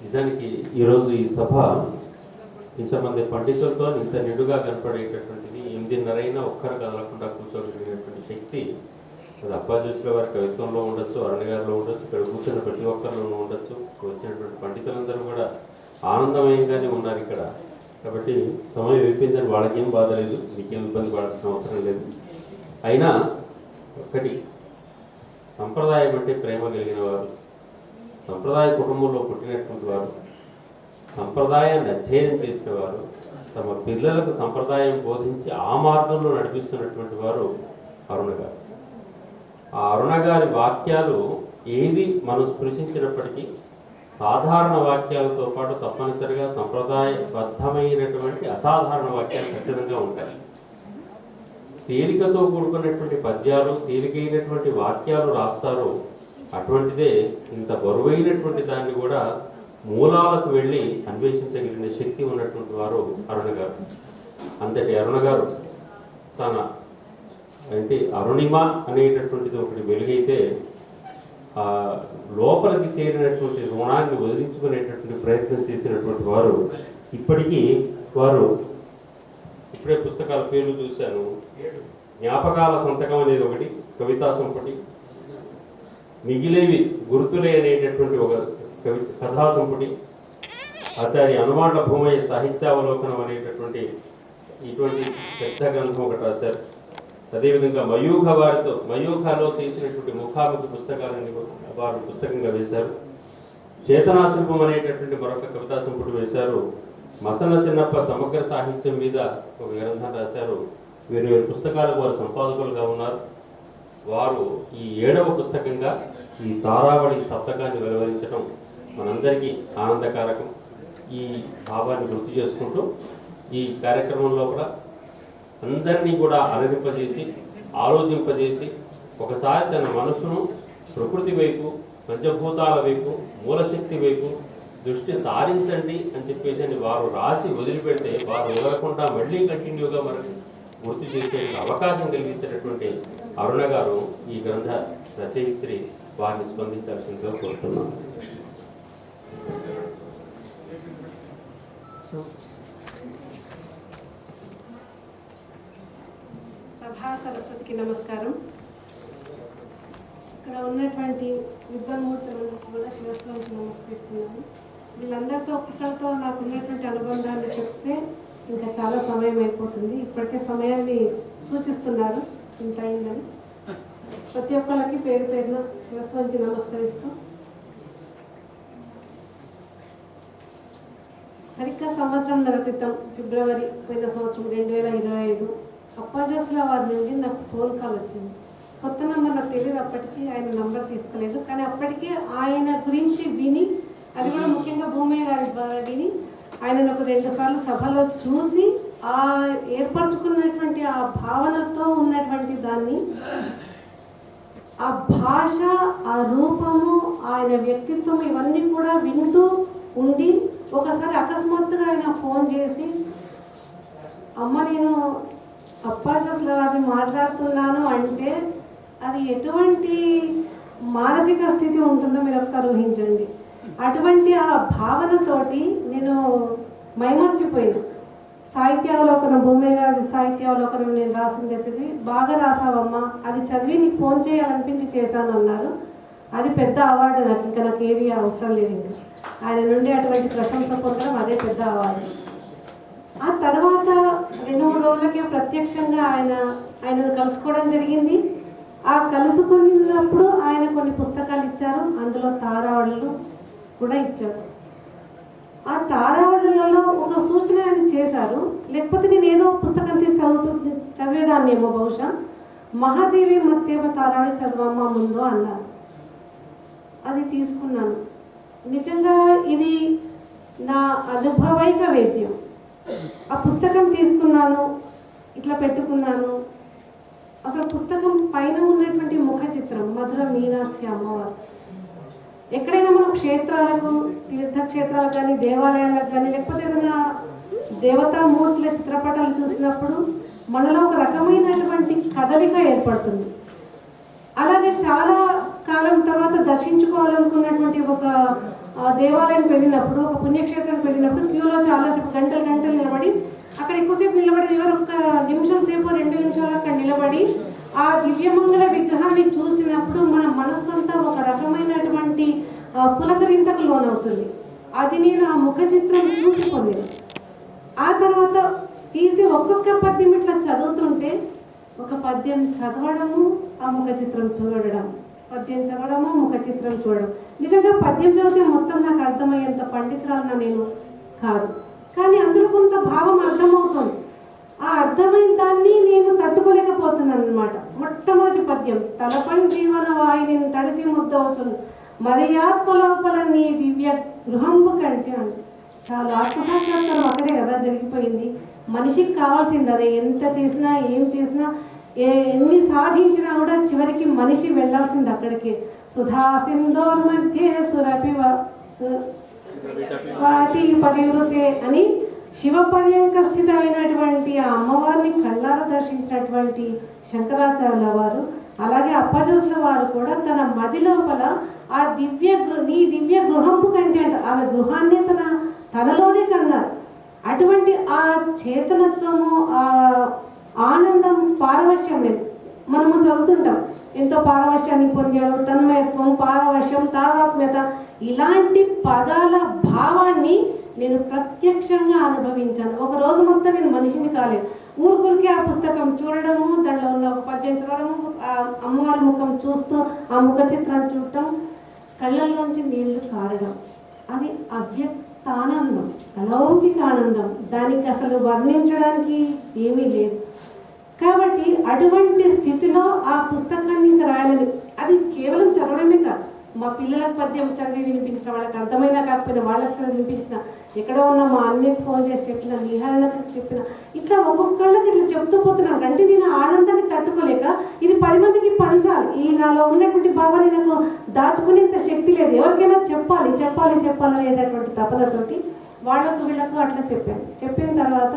నిజానికి ఈరోజు ఈ సభ ఇంతమంది పండితులతో ఇంత నిండుగా కనపడేటటువంటిది 8:30 ఒక్కరు కదలకుండా కూర్చోగలిగినటువంటి శక్తి అది అప్పాజీసుల వారి కవిత్వంలో ఉండొచ్చు, అరుణ్ గారిలో ఉండొచ్చు, ఇక్కడ కూర్చున్న ప్రతి ఒక్కరిలోనూ ఉండొచ్చు. వచ్చినటువంటి పండితులందరూ కూడా ఆనందమయంగానే ఉన్నారు ఇక్కడ. కాబట్టి సమయం అయిపోయిందని వాళ్ళకేం బాధ లేదు, మీకేం ఇబ్బంది పడాల్సిన అవసరం లేదు. అయినా ఒకటి, సంప్రదాయం అంటే ప్రేమ కలిగిన వారు, సంప్రదాయ కుటుంబంలో పుట్టినటువంటి వారు, సంప్రదాయాన్ని అధ్యయనం చేసిన వారు, తమ పిల్లలకు సంప్రదాయం బోధించి ఆ మార్గంలో నడిపిస్తున్నటువంటి వారు అరుణ గారు. ఆ అరుణ గారి వాక్యాలు ఏవి మనం స్పృశించినప్పటికీ సాధారణ వాక్యాలతో పాటు తప్పనిసరిగా సంప్రదాయబద్ధమైనటువంటి అసాధారణ వాక్యాలు ఖచ్చితంగా ఉంటాయి. తేలికతో కూడుకున్నటువంటి పద్యాలు, తేలికైనటువంటి వాక్యాలు రాస్తారు. అటువంటిదే ఇంత బరువైనటువంటి దాన్ని కూడా మూలాలకు వెళ్ళి అన్వేషించగలిగిన శక్తి ఉన్నటువంటి వారు అరుణ గారు. అంతటి అరుణ గారు తన అరుణిమ అనేటటువంటిది ఒకటి వెలుగైతే లోపలికి చేరినటువంటి రుణాన్ని వదిలించుకునేటటువంటి ప్రయత్నం చేసినటువంటి వారు. ఇప్పటికీ వారు, ఇప్పుడే పుస్తకాల పేర్లు చూశాను, జ్ఞాపకాల సంతకం అనేది ఒకటి, కవితా సంపుటి, మిగిలేవి గుర్తులే అనేటటువంటి ఒక కథా సంపుటి, ఆచార్య అనుమాండ్ల భూమయ్య సాహిత్యావలోకనం అనేటటువంటి ఇటువంటి పెద్ద గ్రంథం ఒకటి రాశారు. అదేవిధంగా మయూఖాలో చేసినటువంటి ముఖాముఖి పుస్తకాలని వారు పుస్తకంగా వేశారు. చేతనాశిల్పం అనేటటువంటి మరొక కవితా సంపుటి వేశారు. మసన చిన్నప్ప సమగ్ర సాహిత్యం మీద ఒక గ్రంథం రాశారు. వేరు పుస్తకాలకు వారు సంపాదకులుగా ఉన్నారు. వారు ఈ 7వ పుస్తకంగా ఈ తారావళి సప్తకాన్ని వెలువరించడం మనందరికీ ఆనందకారకం. ఈ భావాన్ని గుర్తు చేసుకుంటూ ఈ కార్యక్రమంలో కూడా అందరినీ కూడా అలరింపజేసి, ఆలోచింపజేసి, ఒకసారి తన మనసును ప్రకృతి వైపు, పంచభూతాల వైపు, మూలశక్తి వైపు దృష్టి సారించండి అని చెప్పేసి వారు రాసి వదిలిపెడితే వారు వదలకుండా మళ్ళీ కంటిన్యూగా మనకి గుర్తు చేసే అవకాశం కలిగించేటటువంటి అరుణ గారు ఈ గ్రంథ రచయిత్రి. వారిని స్పందించాల్సిందిగా కోరుతున్నాను. సభా సరస్వతికి నమస్కారం. ఇక్కడ ఉన్నటువంటి విద్వాన్మూర్తులను కూడా శిరస్సు వంచి నమస్కరిస్తున్నాను. వీళ్ళందరితో ఒక్కొక్కరితో నాకు ఉన్నటువంటి అనుబంధాన్ని చెప్తే ఇంకా చాలా సమయం అయిపోతుంది. ఇప్పటికే సమయాన్ని సూచిస్తున్నారు ఇంత అయిందని. ప్రతి ఒక్కరికి పేరు పేరున శిరస్సు వంచి నమస్కరిస్తూ, సరిగ్గా సంవత్సరంన్నర క్రితం ఫిబ్రవరి పోయిన సంవత్సరం 2025 అప్పాజీసుల వారి నుండి నాకు ఫోన్ కాల్ వచ్చింది. కొత్త నెంబర్ నాకు తెలియదు, అప్పటికి ఆయన నంబర్ తీసుకోలేదు. కానీ అప్పటికే ఆయన గురించి విని, అది కూడా ముఖ్యంగా భూమయ్య గారి ద్వారా విని, ఆయనను ఒక 2 సార్లు సభలో చూసి ఆ ఏర్పరచుకున్నటువంటి ఆ భావనతో ఉన్నటువంటి దాన్ని, ఆ భాష, ఆ రూపము, ఆయన వ్యక్తిత్వం ఇవన్నీ కూడా వింటూ ఉండి ఒకసారి అకస్మాత్తుగా ఆయన ఫోన్ చేసి, అమ్మ నేను అప్పాజీసుల వారిని మాట్లాడుతున్నాను అంటే అది ఎటువంటి మానసిక స్థితి ఉంటుందో మీరు ఒకసారి ఊహించండి. అటువంటి ఆ భావనతోటి నేను మైమర్చిపోయాను. సాహిత్యావలోకనం, భూమయ్య గారి సాహిత్యావలోకనం నేను రాసింది చదివి, బాగా రాసావమ్మా, అది చదివి నీకు ఫోన్ చేయాలనిపించి చేశాను అన్నారు. అది పెద్ద అవార్డు నాకు, ఇంకా నాకు ఏమీ అవసరం లేదు. ఇంకా ఆయన నుండి అటువంటి ప్రశంస పొందడం అదే పెద్ద అవార్డు. ఆ తర్వాత 2-3 రోజులకే ప్రత్యక్షంగా ఆయనను కలుసుకోవడం జరిగింది. ఆ కలుసుకున్నప్పుడు ఆయన కొన్ని పుస్తకాలు ఇచ్చారు, అందులో తారావళులు కూడా ఇచ్చారు. ఆ తారావళులలో ఒక సూచన ఆయన చేశారు, లేకపోతే నేను ఏదో పుస్తకం తీసి చదివేదాన్నేమో బహుశా. మహాదేవి మత్తేమ తారావళి చదవమ్మ ముందు అన్నారు. అది తీసుకున్నాను. నిజంగా ఇది నా అనుభవైక వేద్యం. ఆ పుస్తకం తీసుకున్నాను, ఇట్లా పెట్టుకున్నాను. అసలు పుస్తకం పైన ఉన్నటువంటి ముఖ చిత్రం మధుర మీనాక్షి అమ్మవారు. ఎక్కడైనా మనం క్షేత్రాలకు, తీర్థక్షేత్రాలకు కానీ, దేవాలయాలకు కానీ, లేకపోతే ఏదైనా దేవతామూర్తుల చిత్రపటాలు చూసినప్పుడు మనలో ఒక రకమైనటువంటి కదలిక ఏర్పడుతుంది. అలాగే చాలా కాలం తర్వాత దర్శించుకోవాలనుకున్నటువంటి ఒక దేవాలయానికి వెళ్ళినప్పుడు, ఒక పుణ్యక్షేత్రానికి వెళ్ళినప్పుడు క్యూలో చాలాసేపు గంటలు గంటలు నిలబడి, అక్కడ ఎక్కువసేపు నిలబడి ఎవరు ఒక్క నిమిషం సేపు 2 నిమిషాలు అక్కడ నిలబడి ఆ దివ్యమంగళ విగ్రహాన్ని చూసినప్పుడు మన మనస్సు అంతా ఒక రకమైనటువంటి పులకరింతకు లోనవుతుంది. అది నేను ఆ ముఖ చిత్రం చూసి పొందాను. ఆ తర్వాత తీసి ఒక్కొక్క పద్యం ఇట్లా చదువుతుంటే, ఒక పద్యం చదవడము, ఆ ముఖ చిత్రం చూడడం, పద్యం చదవడము, ముఖ చిత్రం చూడడం. నిజంగా పద్యం చదివితే మొత్తం నాకు అర్థమయ్యేంత పండితురాలన్నా నేను కాదు, కానీ అందులో కొంత భావం అర్థమవుతుంది. ఆ అర్థమైన దాన్ని నేను తట్టుకోలేకపోతున్నాను అనమాట. మొట్టమొదటి పద్యం, తలపని జీవన వాయిని తడిసి ముద్దవుచును మదయాత్మలోపల నీ దివ్య గృహంబు కంటే అని. చాలా ఆత్మసాక్షాత్కారం అక్కడే కదా జరిగిపోయింది. మనిషికి కావాల్సింది అదే. ఎంత చేసినా, ఏం చేసినా, ఎన్ని సాధించినా కూడా చివరికి మనిషి వెళ్ళాల్సింది అక్కడికి. సుధా సింధోర్ మధ్య సురపి వాటి పరివృతే అని శివపర్యంక స్థితి అయినటువంటి ఆ అమ్మవారిని కళ్ళారా దర్శించినటువంటి శంకరాచార్యుల వారు, అలాగే అప్పజోసుల వారు కూడా తన మది లోపల ఆ నీ దివ్య గృహంపు కంటే అంట, ఆమె గృహాన్ని తనలోనే కన్నారు. అటువంటి ఆ చేతనత్వము, ఆ ఆనందం, పారవశ్యం లేదు. మనము చదువుతుంటాం, ఎంతో పారవశ్యాన్ని పొందారు, తన్మయత్వం, పారవశ్యం, తాదాత్మ్యత, ఇలాంటి పదాల భావాన్ని నేను ప్రత్యక్షంగా అనుభవించాను. ఒక రోజు మొత్తం నేను మనిషిని కాలేదు. ఊరుకురికి ఆ పుస్తకం చూడడము, దాంట్లో ఉన్న పద్యం చదవడము, ఆ అమ్మవారి ముఖం చూస్తూ ఆ ముఖ చిత్రాన్ని చూడటం, కళ్ళల్లోంచి నీళ్లు కారడం, అది అవ్యక్తానందం, అలౌకిక ఆనందం. దానికి అసలు వర్ణించడానికి ఏమీ లేదు. కాబట్టి అటువంటి స్థితిలో ఆ పుస్తకాన్ని ఇంకా రాయాలని, అది కేవలం చదవడమే కాదు, మా పిల్లలకు పద్యం చదివి వినిపించిన, వాళ్ళకి అర్థమైనా కాకపోయినా వాళ్ళకి చదివి వినిపించిన, ఎక్కడో ఉన్న మా అన్నయ్యకి ఫోన్ చేసి చెప్పిన, నిహారణకు చెప్పిన, ఇట్లా ఒక్కొక్కళ్ళకి ఇట్లా చెప్తూ పోతున్నాను. అంటే నేను ఆనందాన్ని తట్టుకోలేక ఇది 10 మందికి పంచాలి. ఈ నాలో ఉన్నటువంటి భావాన్ని నాకు దాచుకునేంత శక్తి లేదు. ఎవరికైనా చెప్పాలి చెప్పాలి చెప్పాలి అనేటటువంటి తపనతోటి వాళ్ళకు వీళ్ళకు అట్లా చెప్పాను. చెప్పిన తర్వాత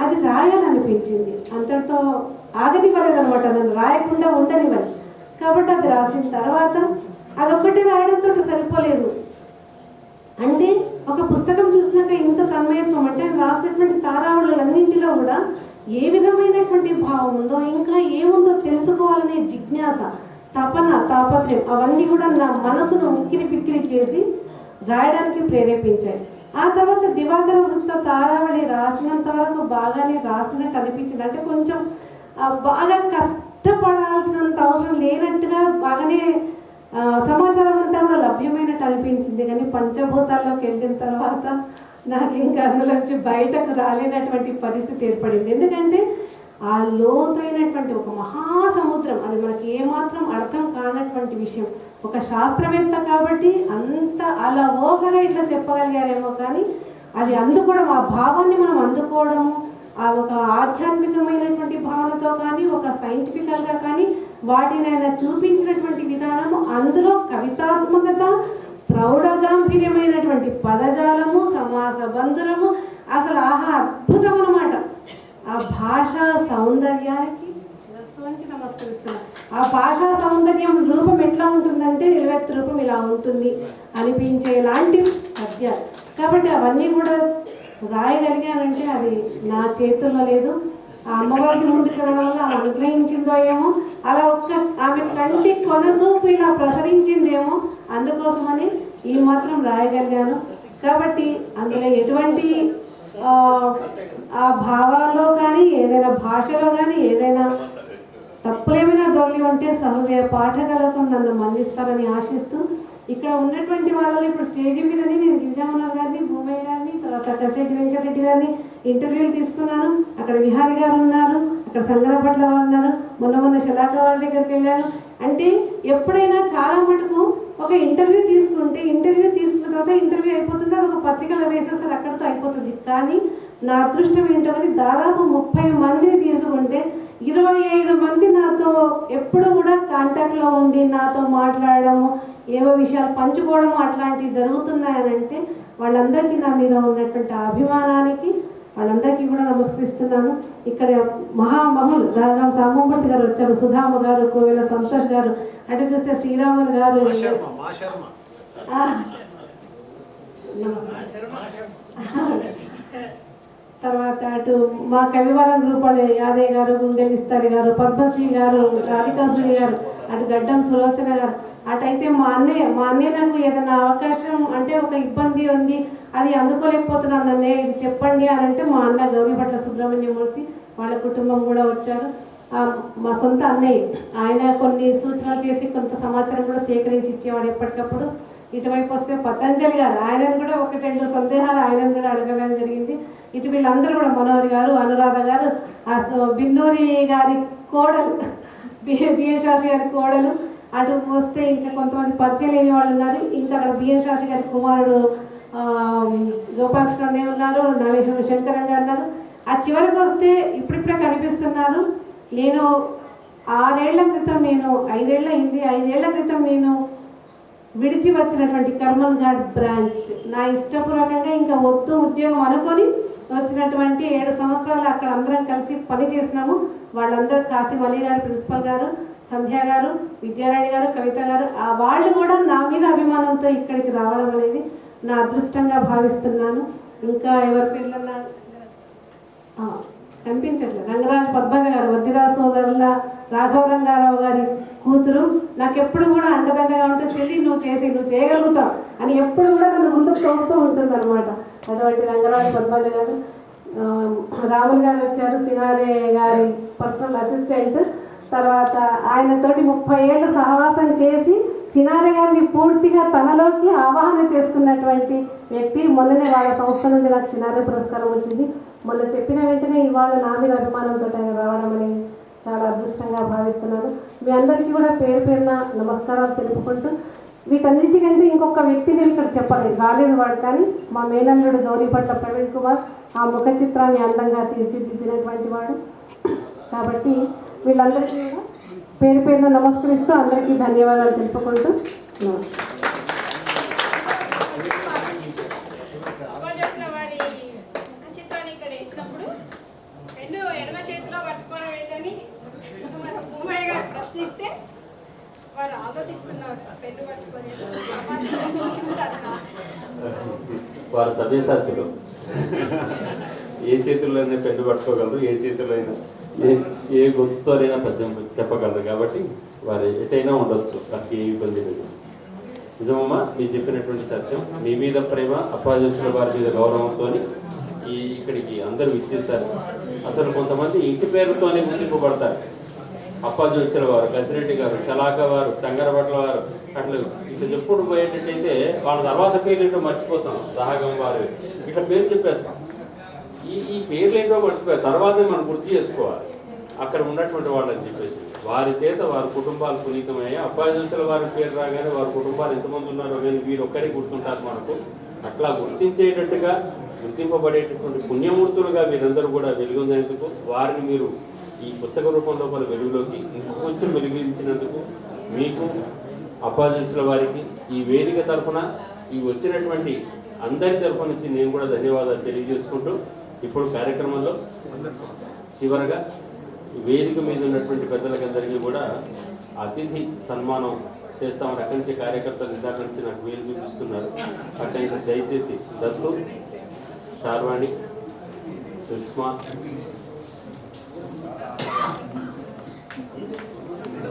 అది రాయాలనిపించింది. అంతటితో ఆగనివ్వలేదనమాట, నన్ను రాయకుండా ఉండనివ్వాలి. కాబట్టి అది రాసిన తర్వాత అదొక్కటి రాయడంతో సరిపోలేదు. అంటే ఒక పుస్తకం చూసినాక ఇంత తన్మయత్వం, అంటే రాసినటువంటి తారావళులన్నింటిలో కూడా ఏ విధమైనటువంటి భావం ఉందో, ఇంకా ఏముందో తెలుసుకోవాలనే జిజ్ఞాస, తపన, తాపత్రయం, అవన్నీ కూడా నా మనసును ఉక్కిరి పిక్కిరి చేసి రాయడానికి ప్రేరేపించాయి. ఆ తర్వాత దివాకర వృత్త తారావళి రాసినంత వరకు బాగానే రాసినట్టు అనిపించింది. అంటే కొంచెం బాగా కష్టపడాల్సినంత అవసరం లేనట్టుగా బాగానే సమాచారం అంతా కూడా లభ్యమైనట్టు అనిపించింది. కానీ పంచభూతాల్లోకి వెళ్ళిన తర్వాత నాకు ఇంకా అందులోంచి బయటకు రాలేనటువంటి పరిస్థితి ఏర్పడింది. ఎందుకంటే ఆ లోతైనటువంటి ఒక మహాసముద్రం, అది మనకి ఏమాత్రం అర్థం కానటువంటి విషయం. ఒక శాస్త్రవేత్త కాబట్టి అంత అలా ఓగగా ఇట్లా చెప్పగలిగారేమో, కానీ అది అందుకోవడం, ఆ భావాన్ని మనం అందుకోవడము, ఆ ఒక ఆధ్యాత్మికమైనటువంటి భావనతో కానీ, ఒక సైంటిఫికల్గా కానీ వాటిని ఆయన చూపించినటువంటి విధానము, అందులో కవితాత్మకత, ప్రౌఢగాంభీర్యమైనటువంటి పదజాలము, సమాస బంధురము, అసలు ఆహా అద్భుతం అన్నమాట. ఆ భాషా సౌందర్యానికి శిరస్సు నమస్కరిస్తున్నాను. ఆ భాషా సౌందర్యం రూపం ఎట్లా ఉంటుందంటే నిలువెత్తు రూపం ఇలా ఉంటుంది అనిపించేలాంటి పద్యాలు. కాబట్టి అవన్నీ కూడా రాయగలిగానంటే అది నా చేతుల్లో లేదు. ఆ అమ్మవారి ముందు చదవడం వల్ల ఆమె అనుగ్రహించిందో ఏమో, అలా ఆమె కంటి కొనచూపు ఇలా ప్రసరించిందేమో, అందుకోసమని ఈ మాత్రం రాయగలిగాను. కాబట్టి అందులో ఎటువంటి ఆ భావాల్లో కానీ, ఏదైనా భాషలో కానీ, ఏదైనా తప్పులేమైనా దొరికి ఉంటే సహృదయ పాఠకులకు నన్ను మన్నిస్తారని ఆశిస్తూ, ఇక్కడ ఉన్నటువంటి వాళ్ళని ఇప్పుడు స్టేజీ మీదని నేను గిరిజామన్నారు గారిని, భూమయ్య గారిని, తర్వాత కసేటి వెంకటరెడ్డి గారిని ఇంటర్వ్యూలు తీసుకున్నాను. అక్కడ విహారి గారు ఉన్నారు, అక్కడ సంగరపట్ల వారు ఉన్నారు, మొన్న శలాక వారి దగ్గరికి వెళ్ళాను. అంటే ఎప్పుడైనా చాలా మటుకు ఒక ఇంటర్వ్యూ తీసుకున్న తర్వాత ఇంటర్వ్యూ అయిపోతుంది, అది ఒక పత్రికలో వేసేస్తారు, అక్కడితో అయిపోతుంది. కానీ నా అదృష్టం ఏంటో అని దాదాపు 30 మందిని తీసుకుంటే 25 మంది నాతో ఎప్పుడు కూడా కాంటాక్ట్లో ఉండి నాతో మాట్లాడడము, ఏవో విషయాలు పంచుకోవడము అట్లాంటివి జరుగుతున్నాయనంటే వాళ్ళందరికీ నా మీద ఉన్నటువంటి అభిమానానికి వాళ్ళందరికీ కూడా నమస్కరిస్తున్నాను. ఇక్కడ మహామహులు దాదాపు సామంబర్తి గారు వచ్చారు, సుధామ గారు, కోవెల సంతోష్ గారు, అటు చూస్తే శ్రీరాములు గారు, తర్వాత అటు మా కవివరం గ్రూప్ వాళ్ళు యాదయ్య గారు, గుండెలు ఇస్తారి గారు, పద్మశ్రీ గారు, రాధికాశ్రీ గారు, అటు గడ్డం సులోచన గారు, అటైతే మా అన్నయ్య నాకు ఏదైనా అవకాశం అంటే ఒక ఇబ్బంది ఉంది, అది అందుకోలేకపోతున్నాను అన్నయ్య ఇది చెప్పండి అని అంటే మా అన్న గౌరీపట్ల సుబ్రహ్మణ్యమూర్తి వాళ్ళ కుటుంబం కూడా వచ్చారు. మా సొంత అన్నయ్య ఆయన కొన్ని సూచనలు చేసి కొంత సమాచారం కూడా సేకరించి ఇచ్చేవాడు ఎప్పటికప్పుడు. ఇటువైపు వస్తే పతంజలి గారు, ఆయనను కూడా ఒకటి రెండు సందేహాలు ఆయనను కూడా అడగడం జరిగింది. ఇటు వీళ్ళందరూ కూడా మనోహరి గారు, అనురాధ గారు, బిన్నూరి గారి కోడలు, బిఎన్ శాస్త్రి గారి కోడలు, అటు వస్తే ఇంకా కొంతమంది పరిచయం లేని వాళ్ళు ఉన్నారు. ఇంకా అక్కడ బిఎన్ శాస్త్రి గారి కుమారుడు గోపాలకృష్ణ అనే ఉన్నారు, నాగేశ్వర శంకరం గారు ఉన్నారు. ఆ చివరికి వస్తే ఇప్పుడిప్పుడే కనిపిస్తున్నారు. నేను 6 ఏళ్ల క్రితం, నేను 5 ఏళ్ళు అయింది, 5 ఏళ్ల క్రితం నేను విడిచి వచ్చినటువంటి కర్మన్ ఘాట్ బ్రాంచ్ నా ఇష్టపూర్వకంగా ఇంకా వద్దు ఉద్యోగం అనుకొని వచ్చినటువంటి 7 సంవత్సరాలు అక్కడ అందరం కలిసి పని చేసినాము. వాళ్ళందరూ కాసిం అలీ గారు, ప్రిన్సిపల్ గారు, సంధ్య గారు, విద్యారాణి గారు, కవిత గారు, వాళ్ళు కూడా నా మీద అభిమానంతో ఇక్కడికి రావడం అనేది నా అదృష్టంగా భావిస్తున్నాను. ఇంకా ఎవరి పేర్లన్నా కనిపించట్లేదు. రంగరాజు పద్మజ గారు, వద్దిరాజు సోదరుల రాఘవరంగారావు గారి కూతురు, నాకు ఎప్పుడు కూడా అండదండగా ఉంటే చెల్లి నువ్వు చేయగలుగుతావు అని ఎప్పుడు కూడా నన్ను ముందుకు తోస్తూ ఉంటుంది అనమాట. అటువంటి రంగరాజు పద్మజ గారు, రాములు గారు వచ్చారు, సినారే గారి పర్సనల్ అసిస్టెంట్. తర్వాత ఆయనతోటి 30 ఏళ్ళు సహవాసం చేసి సినారే గారిని పూర్తిగా తనలోకి ఆవాహన చేసుకున్నటువంటి వ్యక్తి. మొన్ననే వాళ్ళ సంస్థ నుండి నాకు సినారే పురస్కారం వచ్చింది. మొన్న చెప్పిన వెంటనే ఇవాళ నా మీద అభిమానంతో ఆయన రావడం అనేది చాలా అదృష్టంగా భావిస్తున్నాను. మీ అందరికీ కూడా పేరు పేరున నమస్కారాలు తెలుపుకుంటూ, వీటన్నిటికంటే ఇంకొక వ్యక్తిని ఇక్కడ చెప్పలేదు, రాలేదు వాడు, కానీ మా మేనల్లుడు గౌరీపట్ల ప్రవీణ్ కుమార్ ఆ ముఖ చిత్రాన్ని అందంగా తీర్చిదిద్దినటువంటి వాడు. కాబట్టి వీళ్ళందరికీ కూడా పేరు పేరున నమస్కరిస్తూ అందరికీ ధన్యవాదాలు తెలుపుకుంటూ ప్రశ్నిస్తే వారు ఆలోచిస్తున్నారు. వారు సభ్యసాక్షులు, ఏ చేతుల్లోనే పెన్ను పట్టుకోగలరు, ఏ చేతుల్లో అయినా ఏ గొంతుతోనైనా పద్యం చెప్పగలరు. కాబట్టి వారు ఎటైనా ఉండొచ్చు, నాకు ఏ ఇబ్బంది లేదు. నిజమమ్మా మీరు చెప్పినటువంటి సత్యం. మీ మీద ప్రేమ, అప్పాజీల వారి మీద గౌరవంతో ఇక్కడికి అందరూ ఇచ్చేశారు. అసలు కొంతమంది ఇంటి పేరుతోనే గుర్తింపబడతారు. అప్పాజీల వారు, కసిరెడ్డి గారు, షలాక వారు, చంగరబట్ల వారు, అట్లా ఇట్లా చెప్పుడు పోయేటట్టయితే వాళ్ళ తర్వాత పేర్లు ఏంటో మర్చిపోతాం. రాగం వారు ఇట్లా పేరు చెప్పేస్తాం. ఈ పేర్లు ఏంటో మర్చిపోయారు, తర్వాతే మనం గుర్తు చేసుకోవాలి అక్కడ ఉన్నటువంటి వాళ్ళని చెప్పేసి. వారి చేత వారి కుటుంబాలు పునీతమయ్యాయి. అప్పాజీల వారి పేరు రాగానే వారి కుటుంబాలు ఎంతమంది ఉన్నారో కానీ వీరు ఒక్కరికి గుర్తుంటారు మనకు. అట్లా గుర్తించేటట్టుగా, గుర్తింపబడేటటువంటి పుణ్యమూర్తులుగా మీరందరూ కూడా వెలుగొందేందుకు, వారిని మీరు ఈ పుస్తక రూపంలో మన వెలుగులోకి ఇంకొంచెం వెలుగుంచినందుకు మీకు, అప్పాజీల వారికి, ఈ వేదిక తరఫున ఈ వచ్చినటువంటి అందరి తరఫు నుంచి నేను కూడా ధన్యవాదాలు తెలియజేసుకుంటూ, ఇప్పుడు కార్యక్రమంలో చివరగా వేదిక మీద ఉన్నటువంటి పెద్దలకందరికీ కూడా అతిథి సన్మానం చేస్తామని అక్కడి నుంచి కార్యకర్తలు ఇందాక నుంచి నాకు వేలు చూపిస్తున్నారు. అక్కడి నుంచి దయచేసి దత్తు, శార్వాణి, సుష్మా,